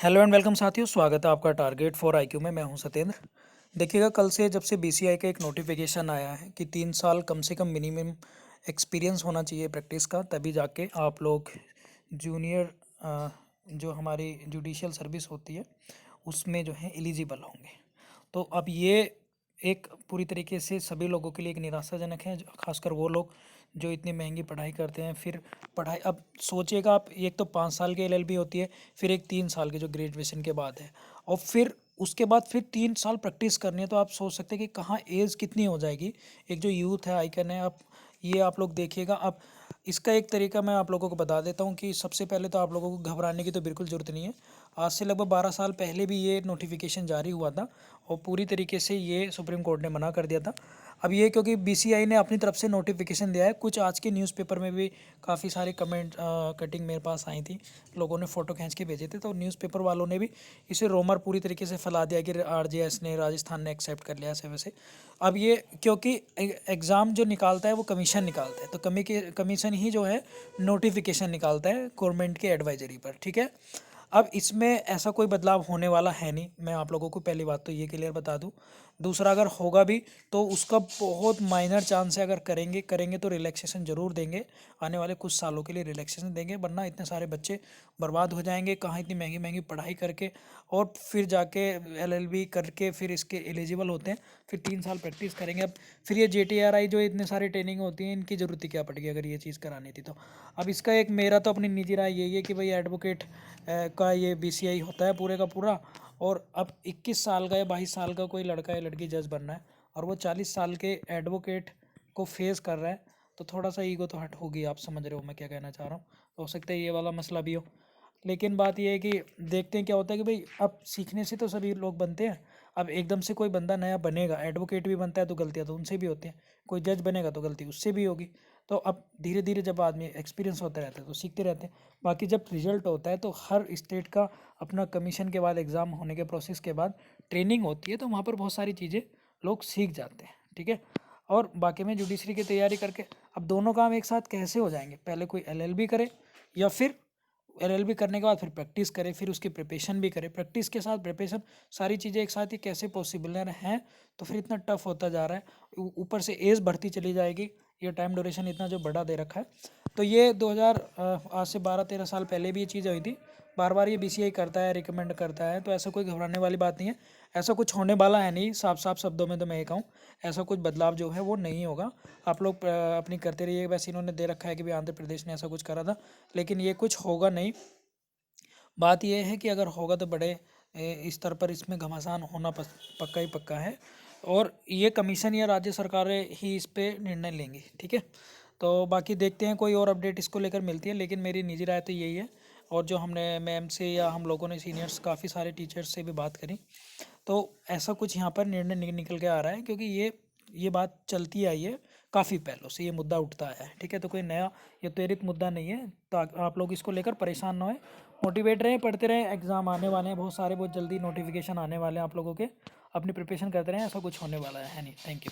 Hello and welcome साथियों, स्वागत है आपका टारगेट फॉर आईक्यू में। मैं हूं सत्येंद्र। देखिएगा, कल से जब से बीसीआई का एक नोटिफिकेशन आया है कि 3 साल कम से कम मिनिमम एक्सपीरियंस होना चाहिए प्रैक्टिस का, तभी जाके आप लोग जूनियर जो हमारी जुडिशियल सर्विस होती है उसमें जो है एलिजिबल होंगे। तो अब ये एक पूरी तरीके से सभी लोगों के लिए एक निराशाजनक है, खासकर वो लोग जो इतनी महंगी पढ़ाई करते हैं। फिर पढ़ाई, अब सोचिएगा आप, एक तो 5 साल की एलएलबी होती है, फिर एक 3 साल की जो ग्रेजुएशन के बाद है, और फिर उसके बाद फिर 3 साल प्रैक्टिस करनी है। तो आप सोच सकते हैं कि कहाँ एज कितनी हो जाएगी। एक जो यूथ है, आइकन है, आप ये आप लोग देखिएगा। अब इसका एक तरीका मैं आप लोगों को बता देता हूँ कि सबसे पहले तो आप लोगों को घबराने की तो बिल्कुल ज़रूरत नहीं है। आज से लगभग 12 साल पहले भी ये नोटिफिकेशन जारी हुआ था और पूरी तरीके से ये सुप्रीम कोर्ट ने मना कर दिया था। अब ये क्योंकि बीसीआई ने अपनी तरफ से नोटिफिकेशन दिया है, कुछ आज के न्यूज़पेपर में भी काफ़ी सारे कमेंट कटिंग मेरे पास आई थी, लोगों ने फ़ोटो खींच के भेजे थे, तो न्यूज़पेपर वालों ने भी इसे रोमर पूरी तरीके से फैला दिया कि आरजेएस ने, राजस्थान ने एक्सेप्ट कर लिया ऐसे वैसे। अब ये क्योंकि एग्ज़ाम जो निकालता है वो कमीशन निकालता है, तो कमीशन ही जो है नोटिफिकेशन निकालता है गवर्नमेंट के एडवाइजरी पर, ठीक है। अब इसमें ऐसा कोई बदलाव होने वाला है नहीं, मैं आप लोगों को पहली बात तो ये क्लियर बता दूं। दूसरा, अगर होगा भी तो उसका बहुत माइनर चांस है। अगर करेंगे करेंगे तो रिलैक्सेशन ज़रूर देंगे, आने वाले कुछ सालों के लिए रिलैक्सेशन देंगे, वरना इतने सारे बच्चे बर्बाद हो जाएंगे कहाँ इतनी महंगी महंगी पढ़ाई करके, और फिर जाके एलएलबी करके फिर इसके एलिजिबल होते हैं, फिर 3 साल प्रैक्टिस करेंगे। अब फिर ये जेटीआरआई जो इतने सारे ट्रेनिंग होती हैं, इनकी ज़रूरत ही क्या पड़ेगी अगर ये चीज़ करानी थी तो। अब इसका एक, मेरा तो अपनी निजी राय यही है कि भाई एडवोकेट का ये बीसीआई होता है पूरे का पूरा, और अब 21 साल का या 22 साल का कोई लड़का या लड़की जज बनना है और वो 40 साल के एडवोकेट को फेस कर रहा है, तो थोड़ा सा ईगो तो हट होगी। आप समझ रहे हो मैं क्या कहना चाह रहा हूँ। तो हो सकता है ये वाला मसला भी हो, लेकिन बात ये है कि देखते हैं क्या होता है कि भाई अब सीखने से तो सभी लोग बनते हैं। अब एकदम से कोई बंदा नया बनेगा, एडवोकेट भी बनता है तो गलतियाँ तो उनसे भी होती हैं, कोई जज बनेगा तो गलती उससे भी होगी। तो अब धीरे धीरे जब आदमी एक्सपीरियंस होता रहता है तो सीखते रहते हैं। बाकी जब रिजल्ट होता है तो हर स्टेट का अपना कमीशन के बाद, एग्ज़ाम होने के प्रोसेस के बाद ट्रेनिंग होती है, तो वहाँ पर बहुत सारी चीज़ें लोग सीख जाते हैं, ठीक है। और बाकी में जुडिशरी की तैयारी करके अब दोनों काम एक साथ कैसे हो जाएंगे, पहले कोई एलएलबी करे या फिर एलएलबी करने के बाद फिर प्रैक्टिस करे, फिर उसकी प्रिपरेशन भी करे, प्रैक्टिस के साथ प्रिपरेशन, सारी चीज़ें एक साथ ही कैसे पॉसिबल हैं। तो फिर इतना टफ होता जा रहा है, ऊपर से एज बढ़ती चली जाएगी, ये टाइम ड्यूरेशन इतना जो बड़ा दे रखा है। तो ये 2000 आज से 12-13 साल पहले भी ये चीज़ हुई थी। बार बार ये बीसीआई करता है, रिकमेंड करता है, तो ऐसा कोई घबराने वाली बात नहीं है। ऐसा कुछ होने वाला है नहीं, साफ साफ शब्दों में तो मैं ये कहूँ, ऐसा कुछ बदलाव जो है वो नहीं होगा। आप लोग अपनी करते रहिए। वैसे इन्होंने दे रखा है कि भी आंध्र प्रदेश ने ऐसा कुछ करा था, लेकिन ये कुछ होगा नहीं। बात यह है कि अगर होगा तो बड़े स्तर पर इसमें घमासान होना पक्का ही पक्का है, और ये कमीशन या राज्य सरकारें ही इस पे निर्णय लेंगी, ठीक है। तो बाकी देखते हैं कोई और अपडेट इसको लेकर मिलती है, लेकिन मेरी निजी राय तो यही है। और जो हमने मैम से या हम लोगों ने सीनियर्स काफ़ी सारे टीचर्स से भी बात करी, तो ऐसा कुछ यहाँ पर निर्णय निकल के आ रहा है, क्योंकि ये बात चलती आई है काफ़ी पहलों से, ये मुद्दा उठता आया है, ठीक है। तो कोई नया या त्वरित मुद्दा नहीं है, तो आप लोग इसको लेकर परेशान ना होए, मोटिवेट रहें, पढ़ते रहें। एग्ज़ाम आने वाले हैं बहुत सारे, बहुत जल्दी नोटिफिकेशन आने वाले हैं आप लोगों के, अपनी प्रिपरेशन करते रहें, ऐसा कुछ होने वाला है नहीं। Thank you.